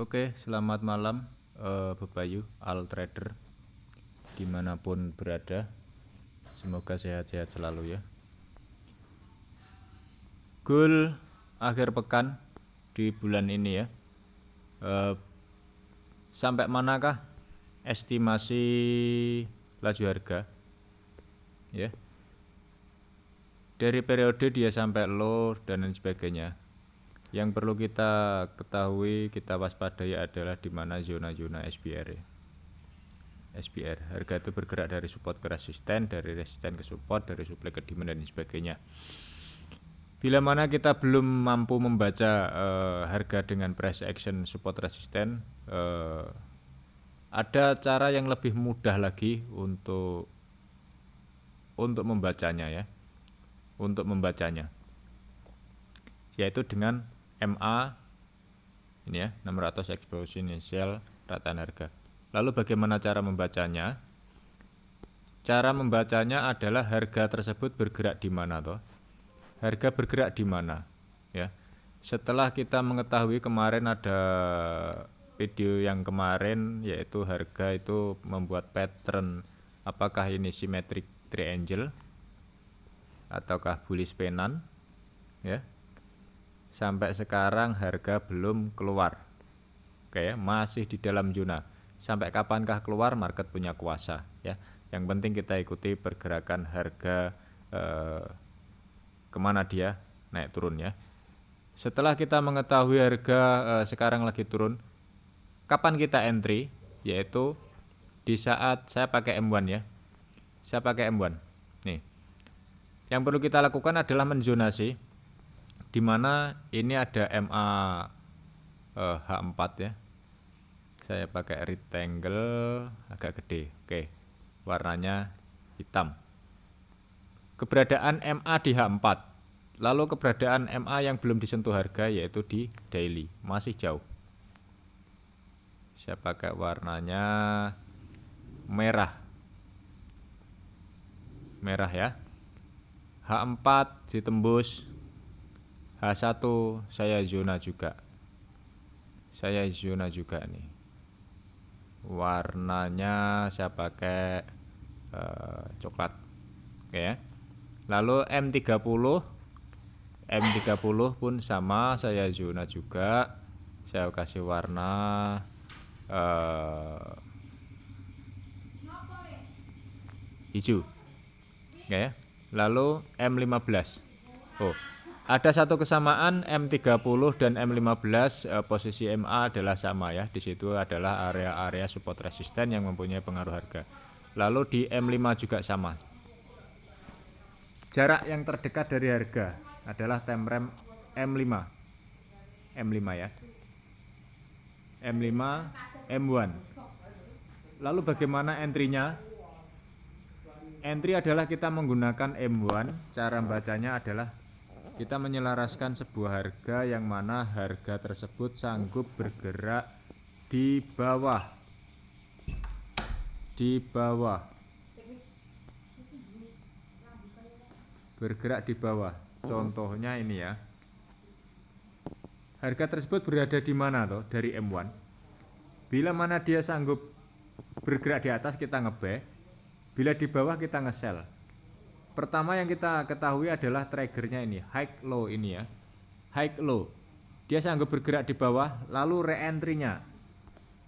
Oke, selamat malam Bapak Al Trader dimanapun berada. Semoga sehat-sehat selalu ya. Goal akhir pekan di bulan ini ya. Sampai manakah estimasi laju harga? Ya. Dari periode dia sampai low dan lain sebagainya. Yang perlu kita ketahui, kita waspadai adalah di mana zona-zona SBR ya. SBR, harga itu bergerak dari support ke resisten, dari resisten ke support, dari supply ke demand dan sebagainya. Bila mana kita belum mampu membaca harga dengan price action support resisten, ada cara yang lebih mudah lagi untuk membacanya ya, yaitu dengan MA ini ya, 600 exponential rataan harga. Lalu bagaimana cara membacanya? Cara membacanya adalah harga tersebut bergerak di mana toh? Harga bergerak di mana? Ya. Setelah kita mengetahui kemarin ada video yang kemarin yaitu harga itu membuat pattern apakah ini symmetric triangle ataukah bullish pennant ya. Sampai sekarang harga belum keluar. Oke ya, masih di dalam zona. Sampai kapankah keluar, market punya kuasa ya. Yang penting kita ikuti pergerakan harga kemana dia naik turun ya. Setelah kita mengetahui harga sekarang lagi turun, kapan kita entry? Yaitu di saat saya pakai M1 ya. Saya pakai M1. Nih. Yang perlu kita lakukan adalah menzonasi, di mana ini ada MA H4 ya. Saya pakai rectangle agak gede. Oke. Warnanya hitam. Keberadaan MA di H4. Lalu keberadaan MA yang belum disentuh harga yaitu di daily, masih jauh. Saya pakai warnanya merah. Merah ya. H4 ditembus. H1 saya zona juga. Saya zona juga nih. Warnanya saya pakai coklat. Oke ya. Lalu M30 pun sama, saya zona juga. Saya kasih warna hijau. Ya. Lalu M15. Oh, ada satu kesamaan M30 dan M15 posisi MA adalah sama ya. Di situ adalah area-area support resisten yang mempunyai pengaruh harga. Lalu di M5 juga sama. Jarak yang terdekat dari harga adalah time frame M5. M5 ya. M5, M1. Lalu bagaimana entry-nya? Entry adalah kita menggunakan M1. Cara membacanya adalah kita menyelaraskan sebuah harga yang mana harga tersebut sanggup bergerak di bawah. Bergerak di bawah. Contohnya ini ya. Harga tersebut berada di mana toh dari M1? Bila mana dia sanggup bergerak di atas kita nge-buy, bila di bawah kita nge-sell. Pertama yang kita ketahui adalah triggernya ini, high low ini ya. High low. Dia sanggup bergerak di bawah, lalu re-entry-nya.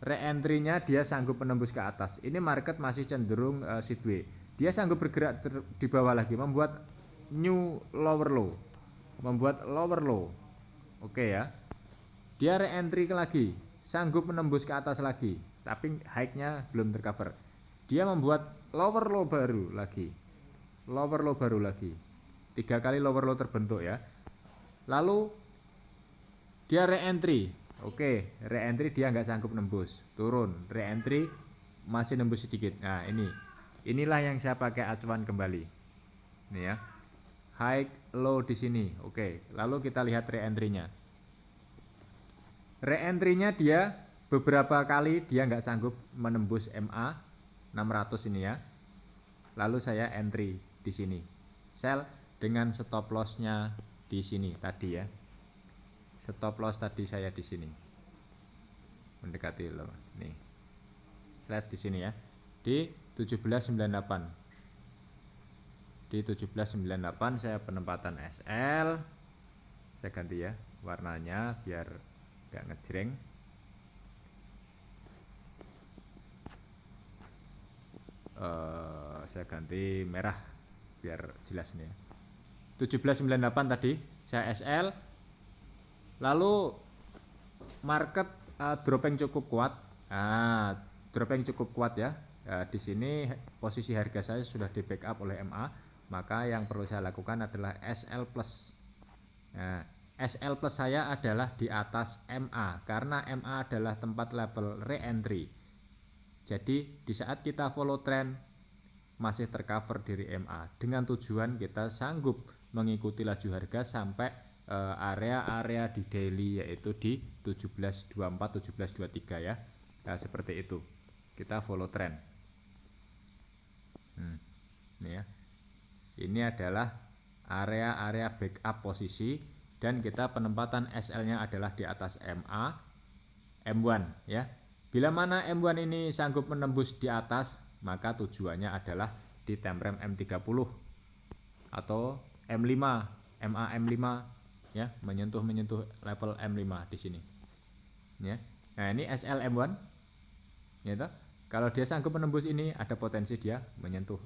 Re-entry-nya dia sanggup menembus ke atas. Ini market masih cenderung sideways. Dia sanggup bergerak di bawah lagi, membuat new lower low. Membuat lower low. Oke ya. Dia re-entry lagi, sanggup menembus ke atas lagi, tapi high-nya belum tercover. Dia membuat lower low baru lagi. Lower low baru lagi. 3 kali lower low terbentuk ya. Lalu dia re-entry. Oke, re-entry dia nggak sanggup nembus, turun. Re-entry masih nembus sedikit. Nah, inilah yang saya pakai acuan kembali. Ini ya. High low di sini. Oke, lalu kita lihat re-entry-nya. Re-entry-nya dia beberapa kali dia nggak sanggup menembus MA 600 ini ya. Lalu saya entry di sini. Sell dengan stop loss-nya di sini tadi ya. Stop loss tadi saya di sini. mendekati low. Nih. Slide di sini ya. Di 1798. Di 1798 saya penempatan SL. Saya ganti ya warnanya biar enggak ngejreng. Saya ganti merah biar jelas nih ya. 1798 tadi saya SL, lalu market dropping cukup kuat. Dropping cukup kuat ya. Di sini posisi harga saya sudah di backup oleh MA, maka yang perlu saya lakukan adalah SL plus. SL plus saya adalah di atas MA karena MA adalah tempat level re-entry. Jadi di saat kita follow trend masih tercover diri MA dengan tujuan kita sanggup mengikuti laju harga sampai area-area di daily yaitu di 1724 1723 ya. Nah, seperti itu. Kita follow trend. Ini ya. Ini adalah area-area backup posisi dan kita penempatan SL-nya adalah di atas MA M1 ya. Bila mana M1 ini sanggup menembus di atas, maka tujuannya adalah di time frame M30 atau M5, MA M5 ya, menyentuh level M5 di sini. Ya. Nah, ini SL M1. Ya toh? Kalau dia sanggup menembus ini, ada potensi dia menyentuh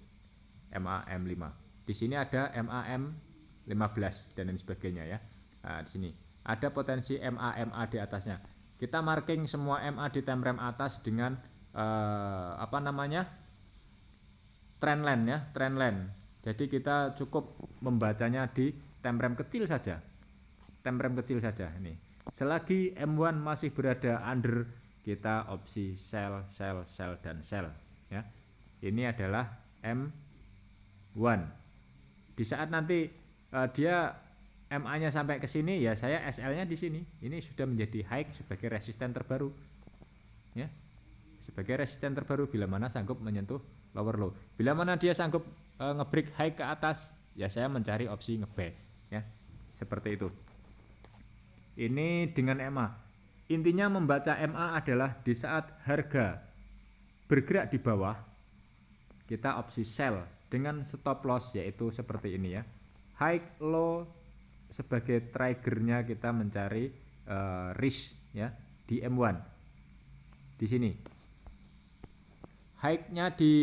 MA M5. Di sini ada MA M15 dan lain sebagainya ya. Nah, di sini ada potensi MA di atasnya. Kita marking semua MA di time frame atas dengan trendline ya, trendline. Jadi kita cukup membacanya di time frame kecil saja. Time frame kecil saja ini. Selagi M1 masih berada under, kita opsi sell dan sell ya. Ini adalah M1. Di saat nanti dia MA-nya sampai ke sini ya, saya SL-nya di sini. Ini sudah menjadi high sebagai resisten terbaru. Ya. Sebagai resisten terbaru bila mana sanggup menyentuh lower low. Bila mana dia sanggup ngebreak high ke atas, ya saya mencari opsi nge-buy ya. Seperti itu. Ini dengan MA. Intinya membaca MA adalah di saat harga bergerak di bawah, kita opsi sell dengan stop loss yaitu seperti ini ya. High low sebagai triggernya kita mencari risk ya di M1. Di sini. High-nya di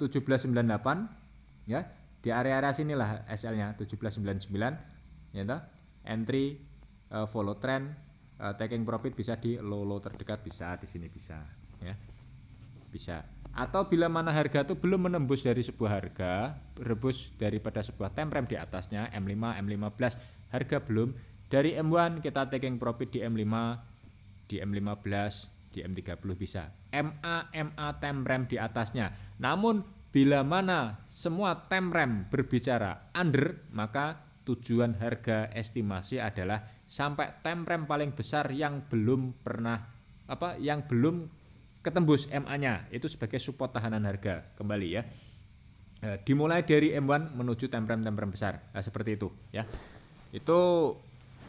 1798 ya. Di area-area sinilah SL-nya 1799 ya toh. Entry follow trend, taking profit bisa di low terdekat, bisa di sini bisa ya. Bisa. Atau bila mana harga itu belum menembus dari sebuah harga, berebus daripada sebuah time frame di atasnya M5, M15, harga belum, dari M1 kita taking profit di M5, di M15, di M30 bisa. MA time frame di atasnya. Namun bila mana semua time frame berbicara under, maka tujuan harga estimasi adalah sampai time frame paling besar yang belum ketembus MA-nya, itu sebagai support tahanan harga kembali ya. Dimulai dari M1 menuju time frame besar. Nah, seperti itu ya. Itu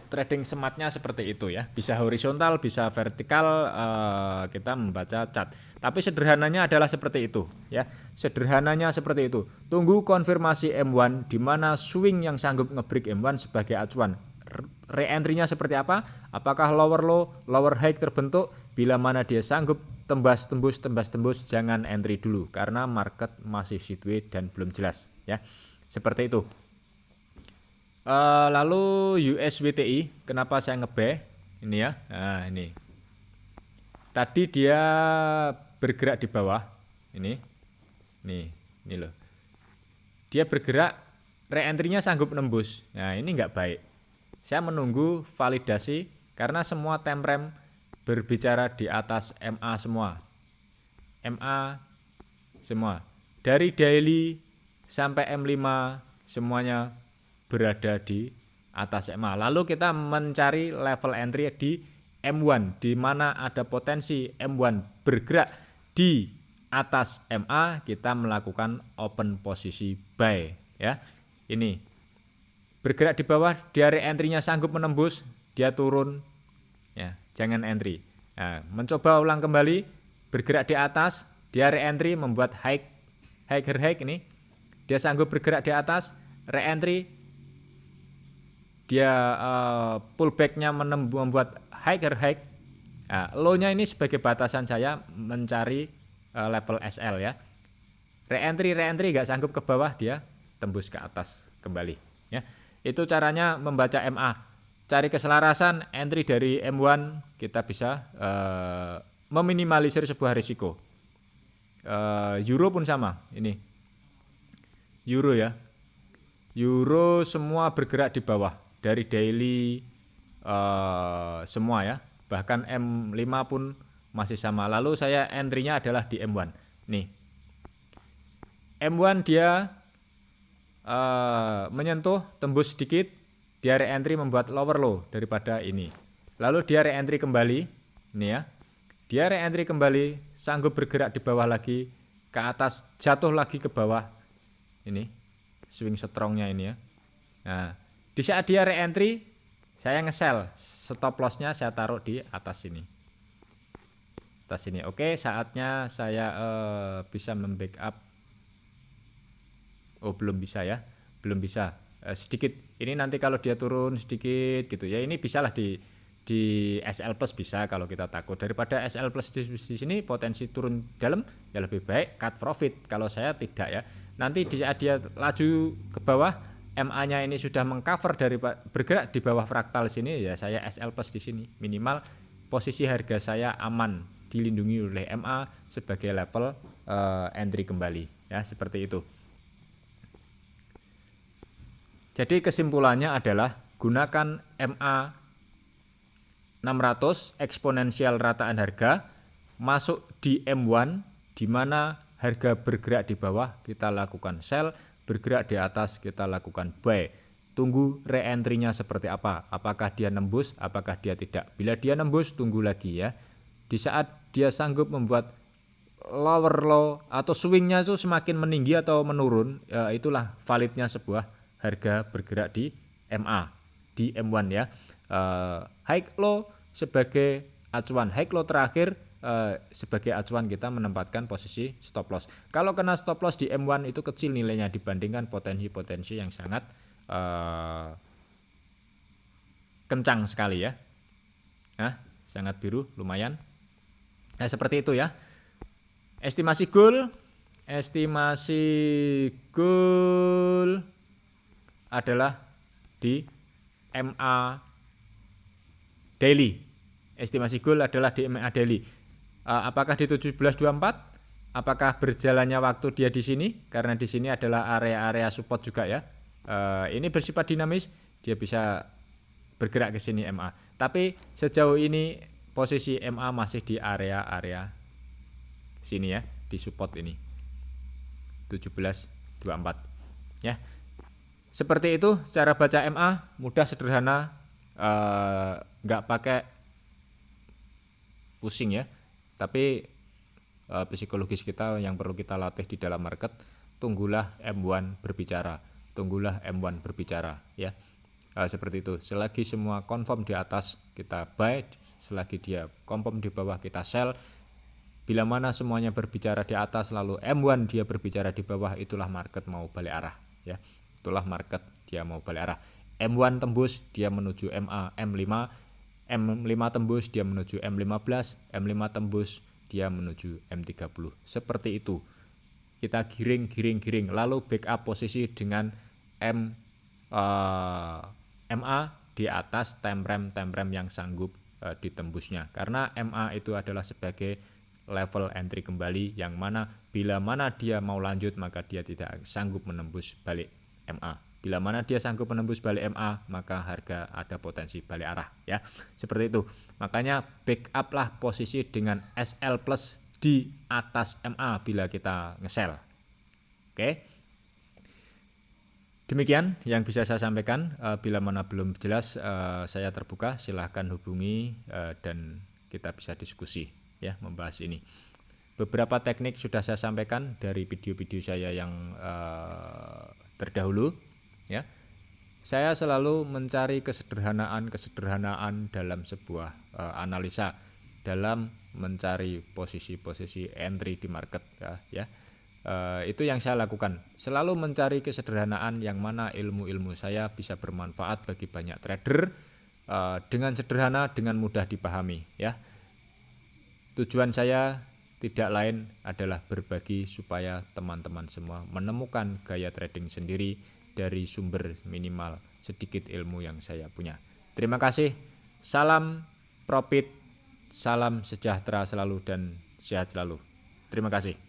trading smartnya seperti itu ya. Bisa horizontal, bisa vertikal, kita membaca chart. Tapi sederhananya adalah seperti itu ya. Sederhananya seperti itu. Tunggu konfirmasi M1 di mana swing yang sanggup ngebreak M1 sebagai acuan. Re-entry-nya seperti apa? Apakah lower low, lower high terbentuk? Bila mana dia sanggup tembus, jangan entry dulu karena market masih sideways dan belum jelas ya. Seperti itu. Lalu USWTI, kenapa saya nge-buy? Ini ya. Nah, ini. Tadi dia bergerak di bawah. Ini loh. Dia bergerak, re-entry-nya sanggup nembus. Nah, ini enggak baik. Saya menunggu validasi karena semua time frame berbicara di atas MA semua. MA semua. Dari daily sampai M5 semuanya berada di atas MA. Lalu kita mencari level entry di M1 di mana ada potensi M1 bergerak di atas MA, kita melakukan open posisi buy ya. Ini bergerak di bawah, dia re-entry-nya sanggup menembus, dia turun ya, jangan entry. Nah, mencoba ulang kembali, bergerak di atas, dia re-entry membuat higher high ini, dia sanggup bergerak di atas, re-entry, dia pullbacknya membuat higher high. Nah, low-nya ini sebagai batasan saya mencari level SL ya. Re-entry nggak sanggup ke bawah, dia tembus ke atas kembali. Ya, itu caranya membaca MA. Cari keselarasan entry dari M1, kita bisa meminimalisir sebuah risiko. Euro pun sama, ini Euro ya. Euro semua bergerak di bawah dari daily semua ya. Bahkan M5 pun masih sama. Lalu saya entry-nya adalah di M1. Nih. M1 dia menyentuh, tembus sedikit, dia re-entry membuat lower low daripada ini. Lalu dia re-entry kembali, ini ya. Dia re-entry kembali, sanggup bergerak di bawah lagi, ke atas, jatuh lagi ke bawah. Ini, swing strongnya ini ya. Nah, di saat dia re-entry, saya nge-sell, stop loss-nya saya taruh di atas sini. Atas sini. Oke, saatnya saya bisa membackup. Oh, belum bisa ya. Belum bisa. Sedikit. Ini nanti kalau dia turun sedikit gitu ya. Ini bisalah di SL plus bisa kalau kita takut. Daripada SL plus di sini potensi turun dalam, ya lebih baik cut profit. Kalau saya tidak ya. Nanti di saat dia laju ke bawah, MA-nya ini sudah mengcover dari bergerak di bawah fraktal sini, ya saya SL plus di sini. Minimal posisi harga saya aman, dilindungi oleh MA sebagai level entry kembali ya, seperti itu. Jadi kesimpulannya adalah gunakan MA 600 eksponensial rataan harga, masuk di M1 di mana harga bergerak di bawah kita lakukan sell, bergerak di atas kita lakukan buy. Tunggu re-entry-nya seperti apa, apakah dia nembus, apakah dia tidak. Bila dia nembus, tunggu lagi ya. Di saat dia sanggup membuat lower low atau swingnya itu semakin meninggi atau menurun, ya itulah validnya sebuah harga bergerak di MA, di M1 ya. High low sebagai acuan, high low terakhir sebagai acuan kita menempatkan posisi stop loss. Kalau kena stop loss di M1 itu kecil nilainya dibandingkan potensi-potensi yang sangat kencang sekali ya. Nah, sangat biru lumayan. Nah, seperti itu ya. Estimasi goal adalah di MA daily. Estimasi goal adalah di MA daily. Apakah di 1724? Apakah berjalannya waktu dia di sini? Karena di sini adalah area-area support juga ya. Ini bersifat dinamis, dia bisa bergerak ke sini MA. Tapi sejauh ini posisi MA masih di area-area sini ya, di support ini 1724 ya. Seperti itu cara baca MA, mudah, sederhana, nggak pakai pusing ya. Tapi psikologis kita yang perlu kita latih di dalam market. Tunggulah M1 berbicara, ya. Seperti itu. Selagi semua confirm di atas kita buy, selagi dia confirm di bawah kita sell. Bila mana semuanya berbicara di atas lalu M1 dia berbicara di bawah, itulah market mau balik arah ya. Itulah market dia mau balik arah. M1 tembus dia menuju MA M5, M5 tembus dia menuju M15, M5 tembus dia menuju M30. Seperti itu. Kita giring lalu backup posisi dengan MA di atas time frame yang sanggup ditembusnya. Karena MA itu adalah sebagai level entry kembali yang mana bila mana dia mau lanjut maka dia tidak sanggup menembus balik MA. Bila mana dia sanggup menembus balik MA maka harga ada potensi balik arah ya. Seperti itu. Makanya backup lah posisi dengan SL plus di atas MA bila kita nge-sell. Oke. Demikian yang bisa saya sampaikan. Bila mana belum jelas saya terbuka, silahkan hubungi dan kita bisa diskusi ya membahas ini. Beberapa teknik sudah saya sampaikan dari video-video saya yang terdahulu ya. Saya selalu mencari kesederhanaan dalam sebuah analisa. dalam mencari posisi-posisi entry di market ya. Itu yang saya lakukan, selalu mencari kesederhanaan yang mana ilmu-ilmu saya bisa bermanfaat bagi banyak trader dengan sederhana, dengan mudah dipahami ya. Tujuan saya tidak lain adalah berbagi supaya teman-teman semua menemukan gaya trading sendiri dari sumber minimal sedikit ilmu yang saya punya. Terima kasih, salam profit, salam sejahtera selalu dan sehat selalu. Terima kasih.